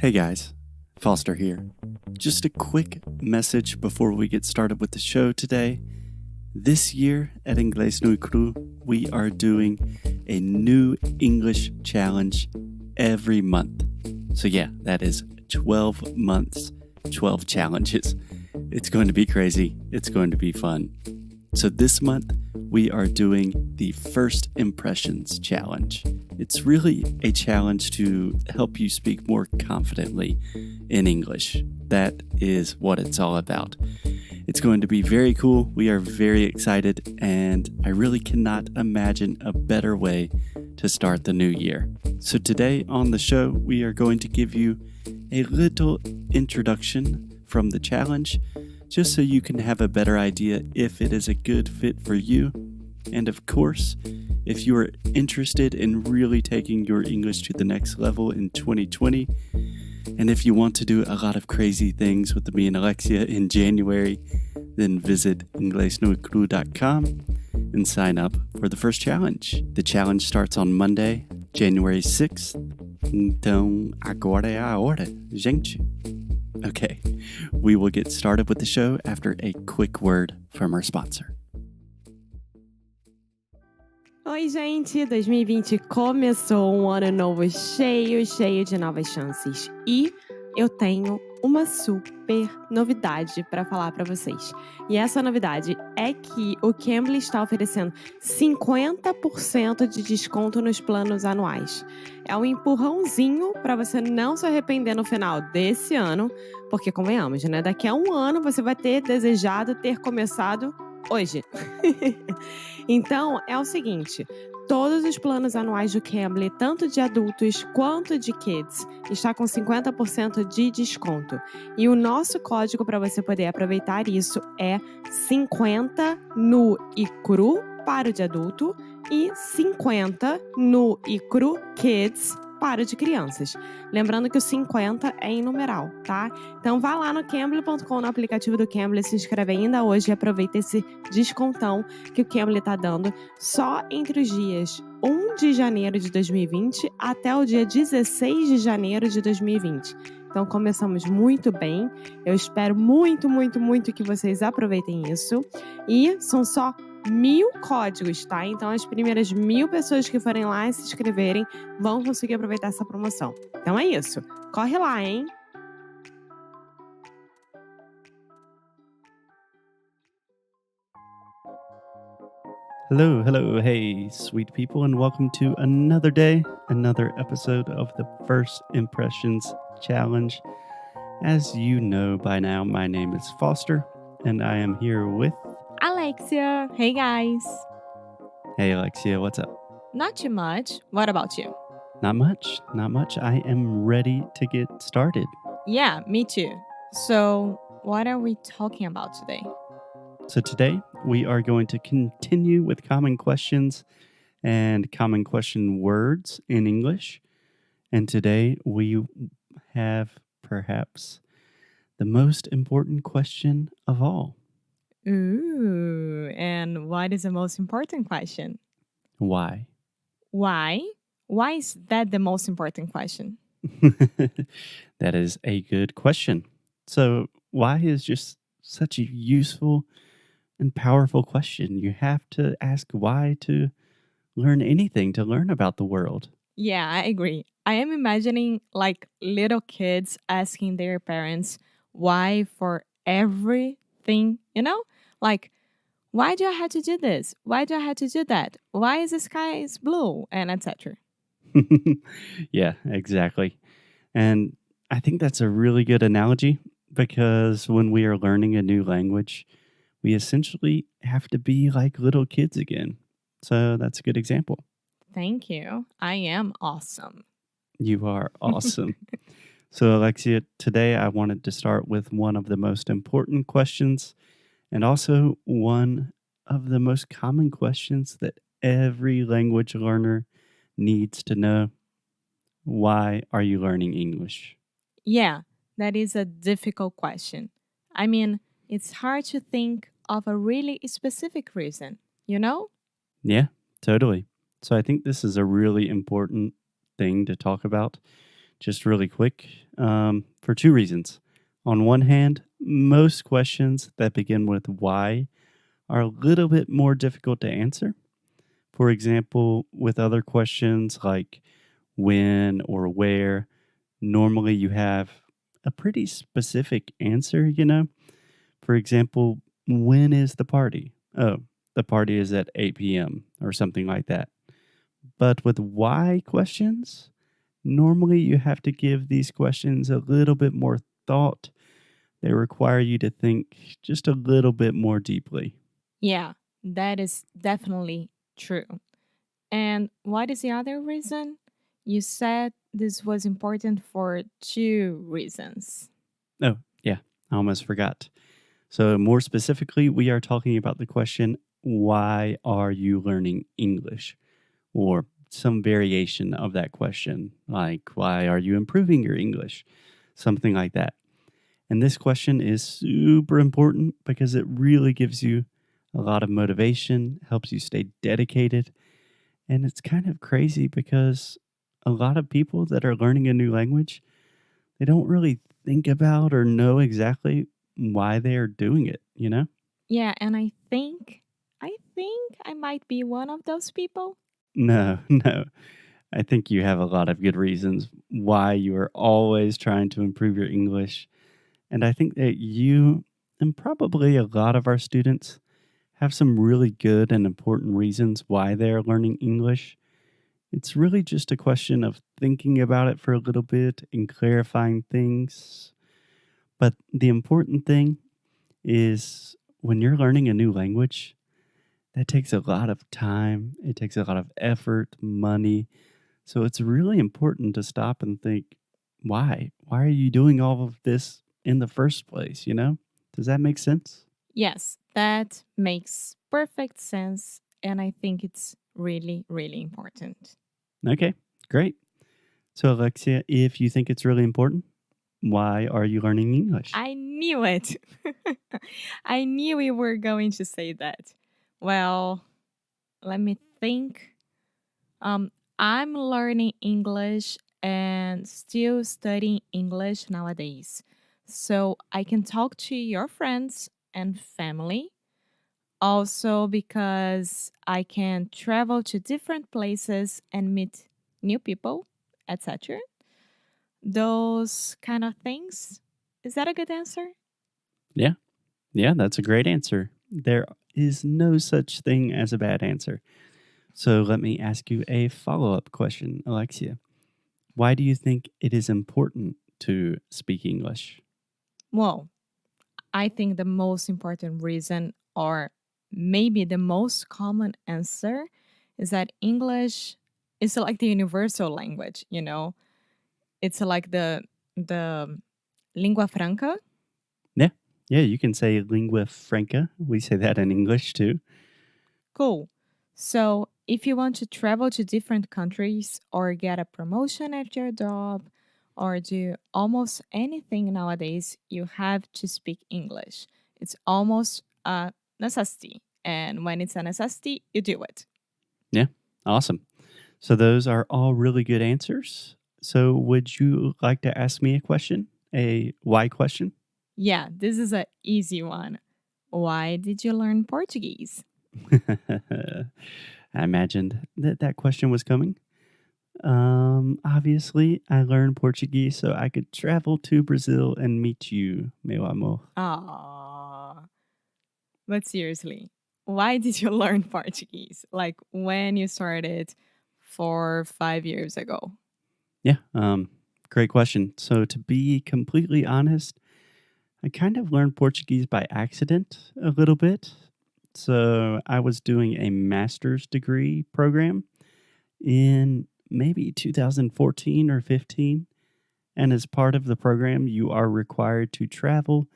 Hey guys, Foster here. Just a quick message before we get started with the show today. This year at Inglês no Cru, we are doing a new English challenge every month. So yeah, that is 12 months, 12 challenges. It's going to be crazy. It's going to be fun. So this month, we are doing the First Impressions Challenge. It's really a challenge to help you speak more confidently in English. That is what it's all about. It's going to be very cool. We are very excited, and I really cannot imagine a better way to start the new year. So today on the show, we are going to give you a little introduction from the challenge, just so you can have a better idea if it is a good fit for you. And of course, if you are interested in really taking your English to the next level in 2020, and if you want to do a lot of crazy things with me and Alexia in January, then visit inglesnocru.com and sign up for the first challenge. The challenge starts on Monday, January 6th. Então, agora é a hora, gente. Okay, we will get started with the show after a quick word from our sponsor. Oi, gente! 2020 começou, um ano novo cheio de novas chances. E eu tenho uma super novidade para falar para vocês. E essa novidade é que o Cambly está oferecendo 50% de desconto nos planos anuais. É um empurrãozinho para você não se arrepender no final desse ano, porque convenhamos, né? Daqui a um ano você vai ter desejado ter começado hoje. Então, é o seguinte, todos os planos anuais do Cambly, tanto de adultos quanto de kids, está com 50% de desconto. E o nosso código para você poder aproveitar isso é 50 nu e cru para o de adulto e 50 nu e cru kids para o de crianças. Lembrando que o 50 é em numeral, tá? Então vá lá no Cambly.com, no aplicativo do Cambly, se inscreve ainda hoje e aproveita esse descontão que o Cambly está dando só entre os dias 1 de janeiro de 2020 até o dia 16 de janeiro de 2020. Então começamos muito bem. Eu espero muito que vocês aproveitem isso. E são só 1.000 códigos, tá? Então as primeiras 1.000 pessoas que forem lá e se inscreverem vão conseguir aproveitar essa promoção. Então é isso. Corre lá, hein? Hello, hey, sweet people, and welcome to another day, another episode of the First Impressions Challenge. As you know by now, my name is Foster, and I am here with... Alexia. Hey, guys. Hey, Alexia, what's up? Not too much. What about you? Not much. I am ready to get started. Yeah, me too. So, what are we talking about today? So today, we are going to continue with common questions and common question words in English. And today, we have perhaps the most important question of all. Ooh, and what is the most important question? Why? Why? Why is that the most important question? That is a good question. So, why is just such a useful and powerful question? You have to ask why to learn anything, to learn about the world. Yeah, I agree. I am imagining like little kids asking their parents why for everything, you know? Like, why do I have to do this? Why do I have to do that? Why is the sky is blue? And etc. Yeah, exactly. And I think that's a really good analogy because when we are learning a new language, we essentially have to be like little kids again. So that's a good example. Thank you. I am awesome. You are awesome. So, Alexia, today I wanted to start with one of the most important questions and also one of the most common questions that every language learner needs to know. Why are you learning English? Yeah, that is a difficult question. I mean, it's hard to think of a really specific reason, you know? Yeah, totally. So I think this is a really important thing to talk about just really quick, for two reasons. On one hand, most questions that begin with why are a little bit more difficult to answer. For example, with other questions like when or where, normally you have a pretty specific answer. For example, when is the party? Oh, the party is at 8 p.m. or something like that. But with why questions, normally you have to give these questions a little bit more thought. They require you to think just a little bit more deeply. Yeah, that is definitely true. And what is the other reason? You said this was important for two reasons. Oh, yeah, I almost forgot. So, more specifically, we are talking about the question, why are you learning English? Or some variation of that question, like, why are you improving your English? Something like that. And this question is super important because it really gives you a lot of motivation, helps you stay dedicated. And it's kind of crazy because a lot of people that are learning a new language, they don't really think about or know exactly why they are doing it? Yeah, and I think I might be one of those people. No, no. I think you have a lot of good reasons why you are always trying to improve your English. And I think that you and probably a lot of our students have some really good and important reasons why they're learning English. It's really just a question of thinking about it for a little bit and clarifying things. But the important thing is when you're learning a new language, that takes a lot of time, it takes a lot of effort, money. So it's really important to stop and think, why? Why are you doing all of this in the first place? Does that make sense? Yes, that makes perfect sense. And I think it's really, really important. Okay, great. So, Alexia, if you think it's really important, why are you learning English? I knew it. I knew we were going to say that. Well, let me think. Um, I'm learning English and still studying English nowadays. So I can talk to your friends and family. Also, because I can travel to different places and meet new people, etc. Those kind of things. Is that a good answer? Yeah, yeah, that's a great answer. There is no such thing as a bad answer. So, let me ask you a follow up question, Alexia. Why do you think it is important to speak English? Well, I think the most important reason, or maybe the most common answer, is that English is like the universal language, you know? It's like the lingua franca. Yeah, yeah, you can say lingua franca. We say that in English too. Cool. So, if you want to travel to different countries or get a promotion at your job or do almost anything nowadays, you have to speak English. It's almost a necessity. And when it's a necessity, you do it. Yeah, awesome. So those are all really good answers. So would you like to ask me a question? A why question? Yeah, this is an easy one. Why did you learn Portuguese? I imagined that that question was coming. Obviously, I learned Portuguese so I could travel to Brazil and meet you, meu amor. Ah, but seriously, why did you learn Portuguese? Like when you started 4 or 5 years ago? Yeah, great question. So to be completely honest, I kind of learned Portuguese by accident a little bit. So I was doing a master's degree program in maybe 2014 or 15. And as part of the program, you are required to travel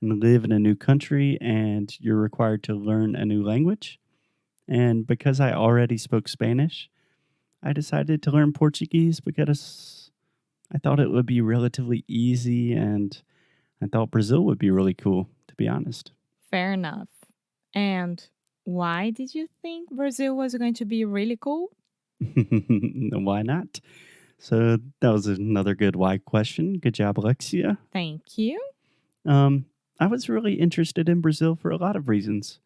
and live in a new country, and you're required to learn a new language. And because I already spoke Spanish, I decided to learn Portuguese because I thought it would be relatively easy and I thought Brazil would be really cool, to be honest. Fair enough. And why did you think Brazil was going to be really cool? Why not? So that was another good why question. Good job, Alexia. Thank you. I was really interested in Brazil for a lot of reasons.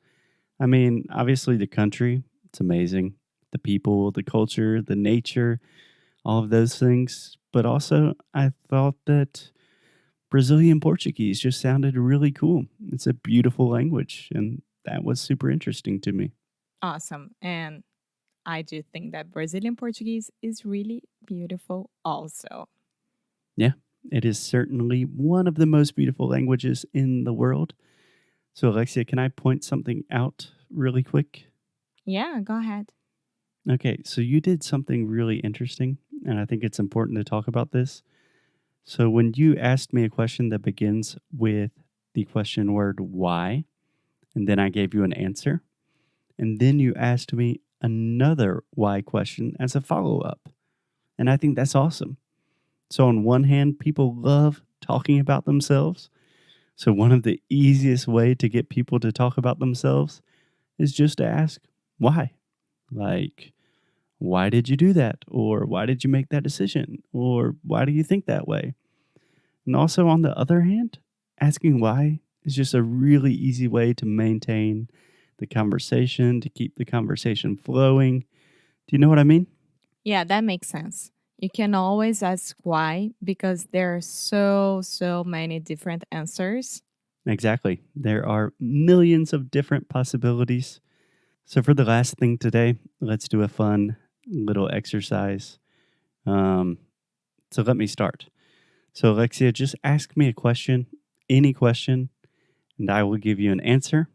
I mean, obviously the country, it's amazing. The people, the culture, the nature, all of those things. But also, I thought that Brazilian Portuguese just sounded really cool. It's a beautiful language, and that was super interesting to me. Awesome. And I do think that Brazilian Portuguese is really beautiful also. Yeah, it is certainly one of the most beautiful languages in the world. So, Alexia, can I point something out really quick? Yeah, go ahead. Okay, so you did something really interesting, and I think it's important to talk about this. So, when you asked me a question that begins with the question word why, and then I gave you an answer, and then you asked me another why question as a follow up. And I think that's awesome. So, on one hand, people love talking about themselves. So, one of the easiest way to get people to talk about themselves is just to ask why. Like, why did you do that? Or why did you make that decision? Or why do you think that way? And also, on the other hand, asking why is just a really easy way to maintain the conversation, to keep the conversation flowing. Do you know what I mean? Yeah, that makes sense. You can always ask why because there are so many different answers. Exactly. There are millions of different possibilities. So, for the last thing today, let's do a fun little exercise. Um, so, let me start. So, Alexia, just ask me a question, any question, and I will give you an answer.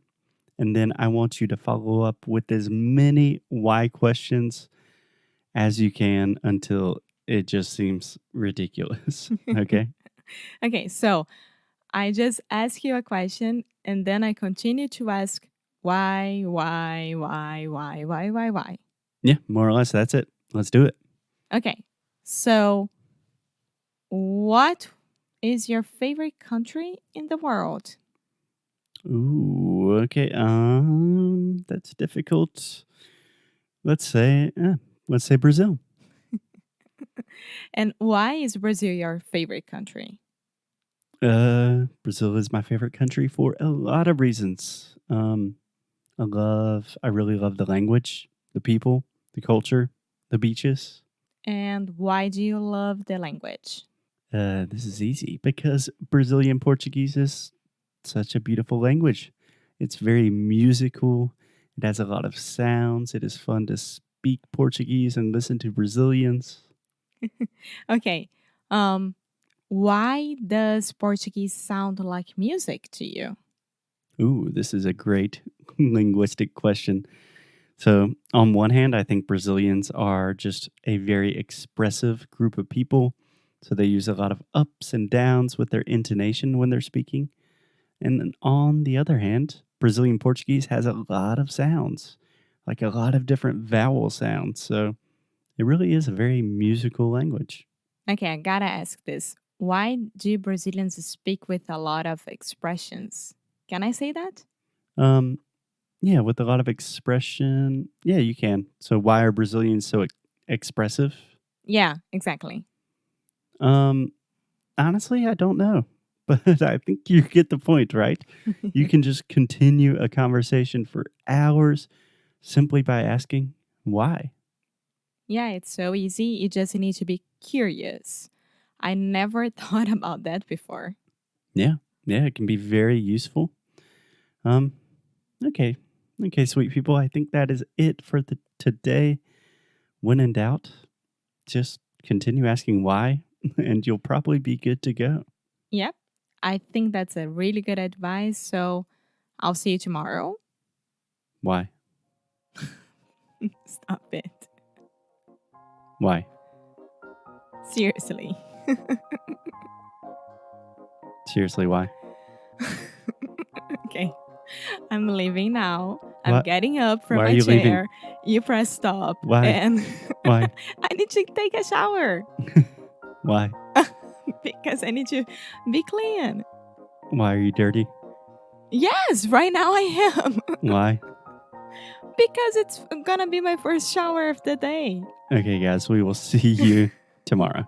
And then I want you to follow up with as many why questions as you can until it just seems ridiculous. Okay. Okay, so I just ask you a question and then I continue to ask why. Yeah, more or less. That's it. Let's do it. Okay, so what is your favorite country in the world? Ooh, okay. That's difficult. Let's say, let's say Brazil. And why is Brazil your favorite country? Brazil is my favorite country for a lot of reasons. I really love the language, the people, the culture, the beaches. And why do you love the language? This is easy because Brazilian Portuguese is such a beautiful language. It's very musical. It has a lot of sounds. It is fun to speak Portuguese and listen to Brazilians. Okay, um, why does Portuguese sound like music to you? Ooh, this is a great linguistic question. So, on one hand, I think Brazilians are just a very expressive group of people. So, they use a lot of ups and downs with their intonation when they're speaking. And then on the other hand, Brazilian Portuguese has a lot of sounds, like a lot of different vowel sounds. So, it really is a very musical language. Okay, I gotta ask this. Why do Brazilians speak with a lot of expressions? Can I say that? Um, yeah, with a lot of expression. Yeah, you can. So, why are Brazilians so expressive? Yeah, exactly. Um, Honestly, I don't know. But I think you get the point, right? You can just continue a conversation for hours simply by asking why. Yeah, it's so easy. You just need to be curious. I never thought about that before. Yeah. Yeah, it can be very useful. Um, okay. Okay, sweet people. I think that is it for today. When in doubt, just continue asking why, and you'll probably be good to go. Yep. I think that's a really good advice. So I'll see you tomorrow. Why? Stop it. Why? Seriously. Seriously, why? Okay. I'm leaving now. I'm What? getting up from Why are my you leaving? chair. You press stop. Why? And Why? I need to take a shower Why? because I need to be clean. Why are you dirty? Yes, right now I am. Why? Because it's gonna be my first shower of the day. Okay, guys, we will see you tomorrow.